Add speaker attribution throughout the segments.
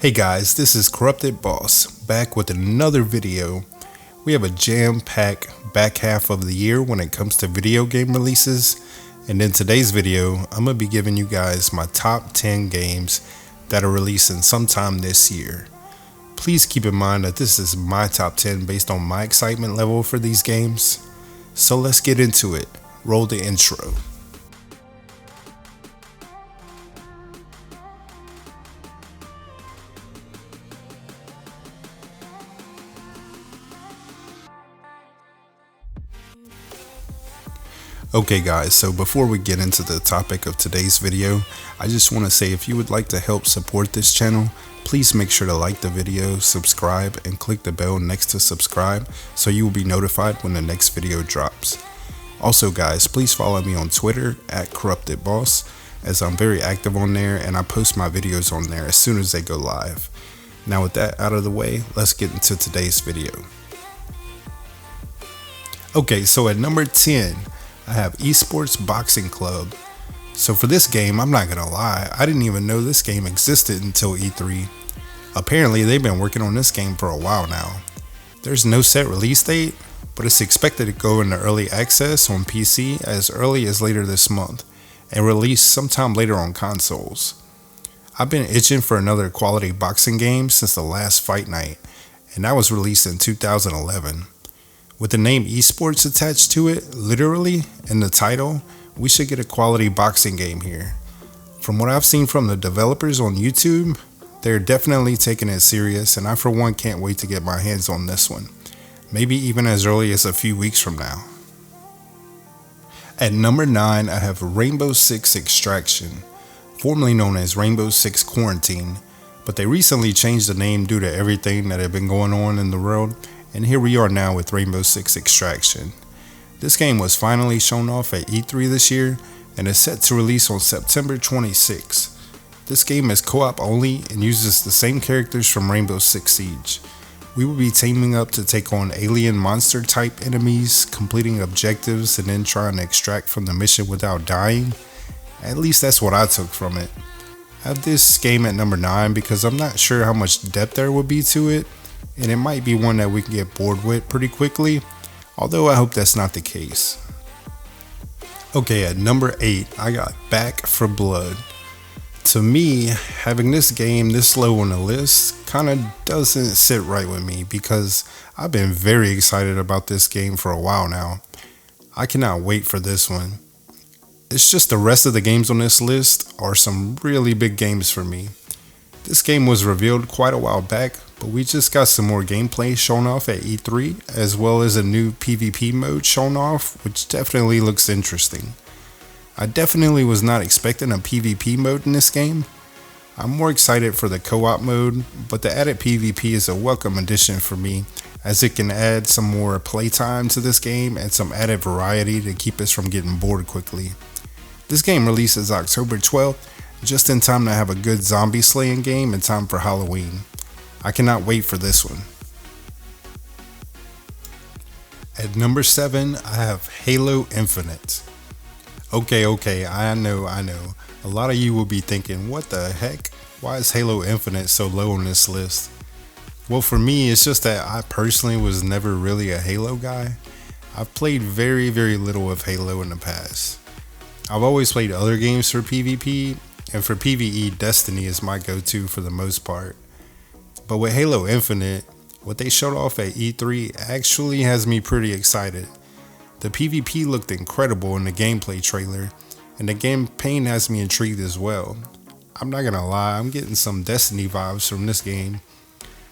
Speaker 1: Hey guys, this is KorruptedBoss back with another video. We have a jam-packed back half of the year when it comes to video game releases, and in today's video I'm going to be giving you guys my top 10 games that are releasing sometime this year. Please keep in mind that this is my top 10 based on my excitement level for these games. So let's get into it. Roll the intro. Okay guys, so before we get into the topic of today's video, I just want to say if you would like to help support this channel, please make sure to like the video, subscribe, and click the bell next to subscribe so you will be notified when the next video drops. Also guys, please follow me on Twitter at KorruptedBoss, as I'm very active on there and I post my videos on there as soon as they go live. Now with that out of the way, let's get into today's video. Okay, so at number 10, I have Esports Boxing Club. So for this game, I'm not gonna lie, I didn't even know this game existed until E3. Apparently they've been working on this game for a while now. There's no set release date, but it's expected to go into early access on PC as early as later this month and release sometime later on consoles. I've been itching for another quality boxing game since the last Fight Night, and that was released in 2011. With the name Esports attached to it, literally, in the title, we should get a quality boxing game here. From what I've seen from the developers on YouTube, they're definitely taking it serious, and I for one can't wait to get my hands on this one. Maybe even as early as a few weeks from now. At number 9, I have Rainbow Six Extraction, formerly known as Rainbow Six Quarantine, but they recently changed the name due to everything that had been going on in the world. And here we are now with Rainbow Six Extraction. This game was finally shown off at E3 this year and is set to release on September 26. This game is co-op only and uses the same characters from Rainbow Six Siege. We will be teaming up to take on alien monster type enemies, completing objectives, and then trying to extract from the mission without dying. At least that's what I took from it. I have this game at number 9 because I'm not sure how much depth there will be to it, and it might be one that we can get bored with pretty quickly, although I hope that's not the case. Okay, at number 8, I got Back 4 Blood. To me, having this game this low on the list kinda doesn't sit right with me because I've been very excited about this game for a while now. I cannot wait for this one. It's just the rest of the games on this list are some really big games for me. This game was revealed quite a while back, but we just got some more gameplay shown off at E3, as well as a new PvP mode shown off, which definitely looks interesting. I definitely was not expecting a PvP mode in this game. I'm more excited for the co-op mode, but the added PvP is a welcome addition for me, as it can add some more playtime to this game and some added variety to keep us from getting bored quickly. This game releases October 12th, just in time to have a good zombie slaying game in time for Halloween. I cannot wait for this one. At number 7, I have Halo Infinite. Okay, I know. A lot of you will be thinking, what the heck? Why is Halo Infinite so low on this list? Well, for me, it's just that I personally was never really a Halo guy. I've played very little of Halo in the past. I've always played other games for PvP, and for PvE, Destiny is my go-to for the most part. But with Halo Infinite, what they showed off at E3 actually has me pretty excited. The PvP looked incredible in the gameplay trailer, and the campaign has me intrigued as well. I'm not gonna lie, I'm getting some Destiny vibes from this game.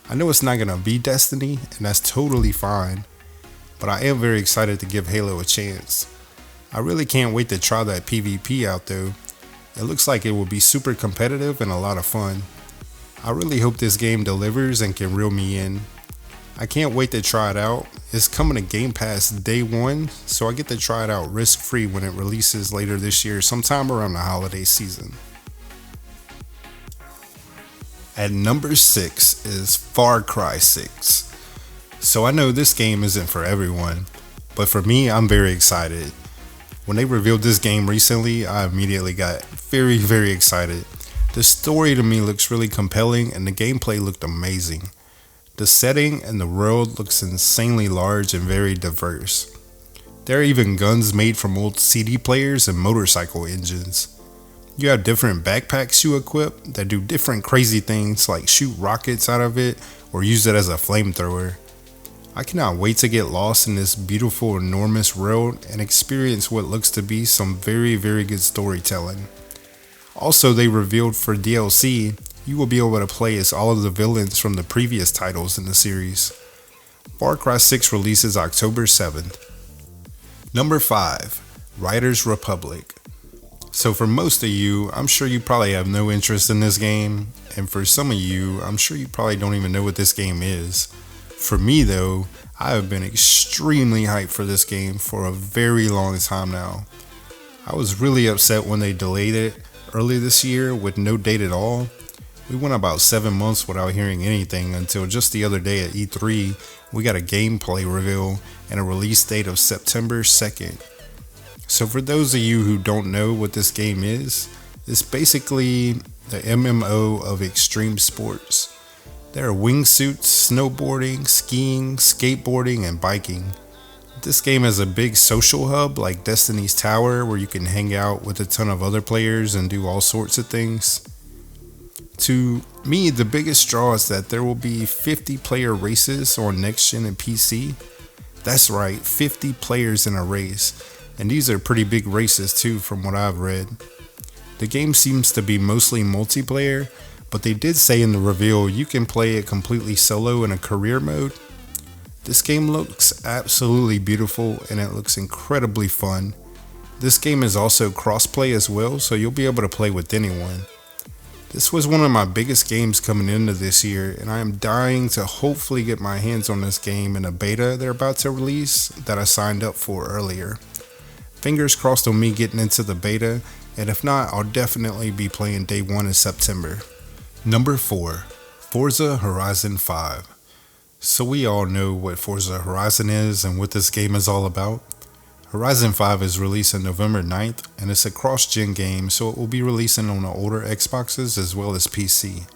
Speaker 1: I know it's not gonna be Destiny, and that's totally fine, but I am very excited to give Halo a chance. I really can't wait to try that PvP out though. It looks like it will be super competitive and a lot of fun. I really hope this game delivers and can reel me in. I can't wait to try it out. It's coming to Game Pass day 1, so I get to try it out risk-free when it releases later this year, sometime around the holiday season. At number 6 is Far Cry 6. So I know this game isn't for everyone, but for me, I'm very excited. When they revealed this game recently, I immediately got very excited. The story to me looks really compelling and the gameplay looked amazing. The setting and the world looks insanely large and very diverse. There are even guns made from old CD players and motorcycle engines. You have different backpacks you equip that do different crazy things like shoot rockets out of it or use it as a flamethrower. I cannot wait to get lost in this beautiful, enormous world and experience what looks to be some very, very good storytelling. Also, they revealed for DLC, you will be able to play as all of the villains from the previous titles in the series. Far Cry 6 releases October 7th. Number 5, Riders Republic. So for most of you, I'm sure you probably have no interest in this game, and for some of you, I'm sure you probably don't even know what this game is. For me though, I have been extremely hyped for this game for a very long time now. I was really upset when they delayed it early this year with no date at all. We went about 7 months without hearing anything until just the other day at E3, we got a gameplay reveal and a release date of September 2nd. So for those of you who don't know what this game is, it's basically the MMO of extreme sports. There are wingsuits, snowboarding, skiing, skateboarding, and biking. This game has a big social hub like Destiny's Tower where you can hang out with a ton of other players and do all sorts of things. To me, the biggest draw is that there will be 50 player races on next gen and PC. That's right, 50 players in a race, and these are pretty big races too from what I've read. The game seems to be mostly multiplayer, but they did say in the reveal you can play it completely solo in a career mode. This game looks absolutely beautiful and it looks incredibly fun. This game is also crossplay as well, so you'll be able to play with anyone. This was one of my biggest games coming into this year, and I am dying to hopefully get my hands on this game in a beta they're about to release that I signed up for earlier. Fingers crossed on me getting into the beta, and if not, I'll definitely be playing day 1 in September. Number 4, Forza Horizon 5. So we all know what Forza Horizon is and what this game is all about. Horizon 5 is released on November 9th, and it's a cross-gen game, so it will be releasing on the older Xboxes as well as PC.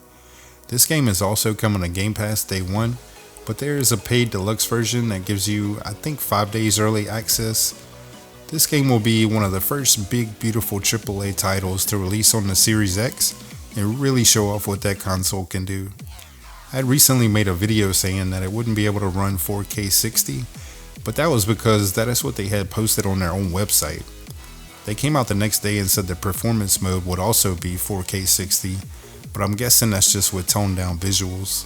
Speaker 1: This game is also coming to Game Pass day 1, but there is a paid deluxe version that gives you, I think, 5 days early access. This game will be one of the first big, beautiful AAA titles to release on the Series X and really show off what that console can do. I had recently made a video saying that it wouldn't be able to run 4K 60, but that was because that is what they had posted on their own website. They came out the next day and said the performance mode would also be 4K 60, but I'm guessing that's just with toned down visuals.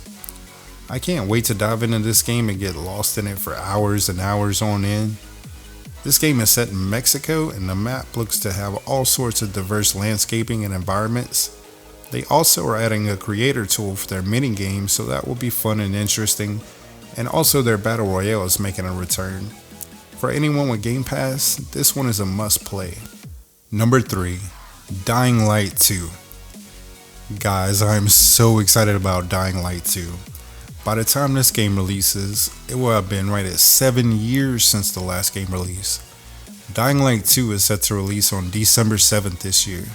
Speaker 1: I can't wait to dive into this game and get lost in it for hours and hours on end. This game is set in Mexico and the map looks to have all sorts of diverse landscaping and environments. They also are adding a creator tool for their mini games, so that will be fun and interesting. And also their Battle Royale is making a return. For anyone with Game Pass, this one is a must play. Number 3, Dying Light 2. Guys, I'm so excited about Dying Light 2. By the time this game releases, it will have been right at 7 years since the last game release. Dying Light 2 is set to release on December 7th this year.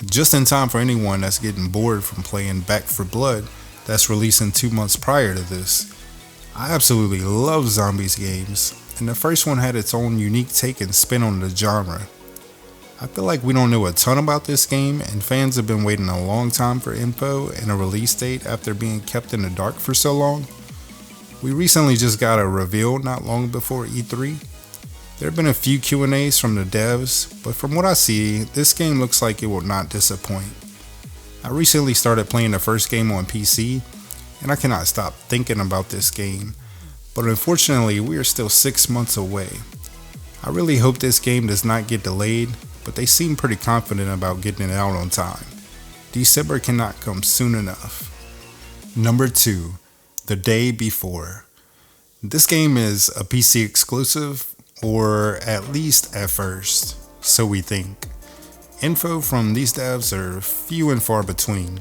Speaker 1: Just in time for anyone that's getting bored from playing Back 4 Blood that's releasing 2 months prior to this. I absolutely love zombies games, and the first one had its own unique take and spin on the genre. I feel like we don't know a ton about this game, and fans have been waiting a long time for info and a release date after being kept in the dark for so long. We recently just got a reveal not long before E3. There have been a few Q&As from the devs, but from what I see, this game looks like it will not disappoint. I recently started playing the first game on PC, and I cannot stop thinking about this game, but unfortunately we are still 6 months away. I really hope this game does not get delayed, but they seem pretty confident about getting it out on time. December cannot come soon enough. Number 2, The Day Before. This game is a PC exclusive, or at least at first, so we think. Info from these devs are few and far between.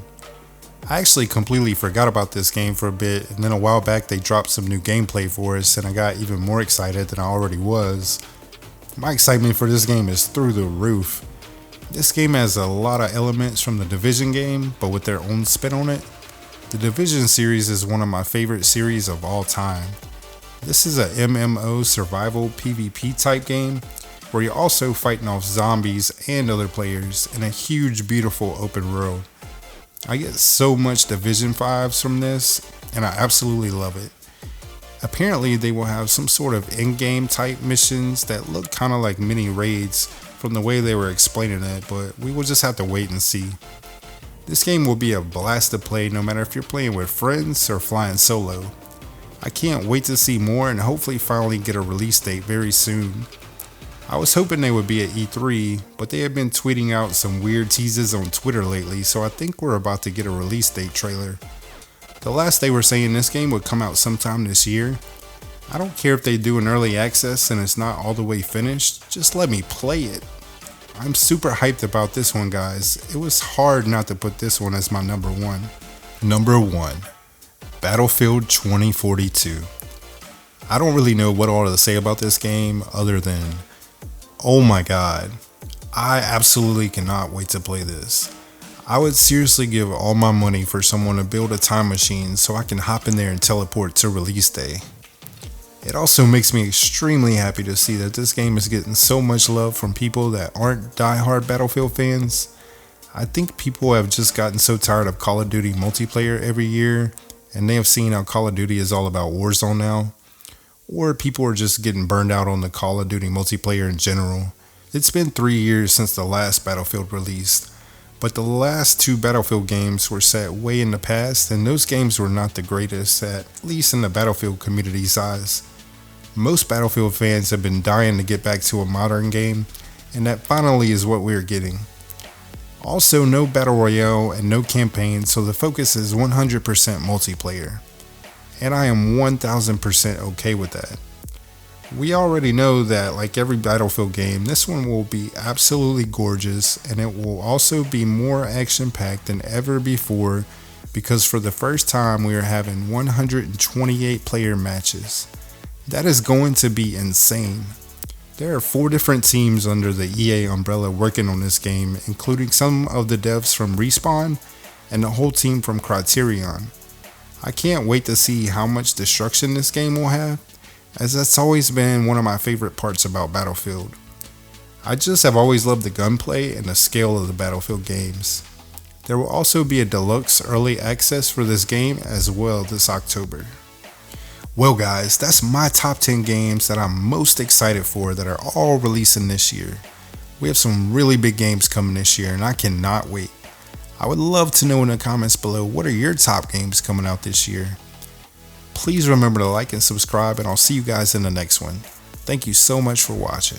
Speaker 1: I actually completely forgot about this game for a bit, and then a while back they dropped some new gameplay for us and I got even more excited than I already was. My excitement for this game is through the roof. This game has a lot of elements from the Division game, but with their own spin on it. The Division series is one of my favorite series of all time. This is a MMO survival PvP type game where you're also fighting off zombies and other players in a huge, beautiful open world. I get so much Division vibes from this, and I absolutely love it. Apparently they will have some sort of in-game type missions that look kind of like mini raids from the way they were explaining it, but we will just have to wait and see. This game will be a blast to play no matter if you're playing with friends or flying solo. I can't wait to see more and hopefully finally get a release date very soon. I was hoping they would be at E3, but they have been tweeting out some weird teases on Twitter lately, so I think we're about to get a release date trailer. The last they were saying this game would come out sometime this year. I don't care if they do an early access and it's not all the way finished, just let me play it. I'm super hyped about this one, guys. It was hard not to put this one as my number one. Number 1, Battlefield 2042. I don't really know what all to say about this game other than, oh my god, I absolutely cannot wait to play this. I would seriously give all my money for someone to build a time machine so I can hop in there and teleport to release day. It also makes me extremely happy to see that this game is getting so much love from people that aren't die-hard Battlefield fans. I think people have just gotten so tired of Call of Duty multiplayer every year, and they have seen how Call of Duty is all about Warzone now. Or people are just getting burned out on the Call of Duty multiplayer in general. It's been 3 years since the last Battlefield released, but the last 2 Battlefield games were set way in the past, and those games were not the greatest, at least in the Battlefield community's eyes. Most Battlefield fans have been dying to get back to a modern game, and that finally is what we're getting. Also, no Battle Royale and no campaign, so the focus is 100% multiplayer. And I am 1000% okay with that. We already know that, like every Battlefield game, this one will be absolutely gorgeous, and it will also be more action-packed than ever before, because for the first time we are having 128 player matches. That is going to be insane. There are 4 different teams under the EA umbrella working on this game, including some of the devs from Respawn and the whole team from Criterion. I can't wait to see how much destruction this game will have, as that's always been one of my favorite parts about Battlefield. I just have always loved the gunplay and the scale of the Battlefield games. There will also be a deluxe early access for this game as well this October. Well guys, that's my top 10 games that I'm most excited for that are all releasing this year. We have some really big games coming this year and I cannot wait. I would love to know in the comments below, what are your top games coming out this year? Please remember to like and subscribe, and I'll see you guys in the next one. Thank you so much for watching.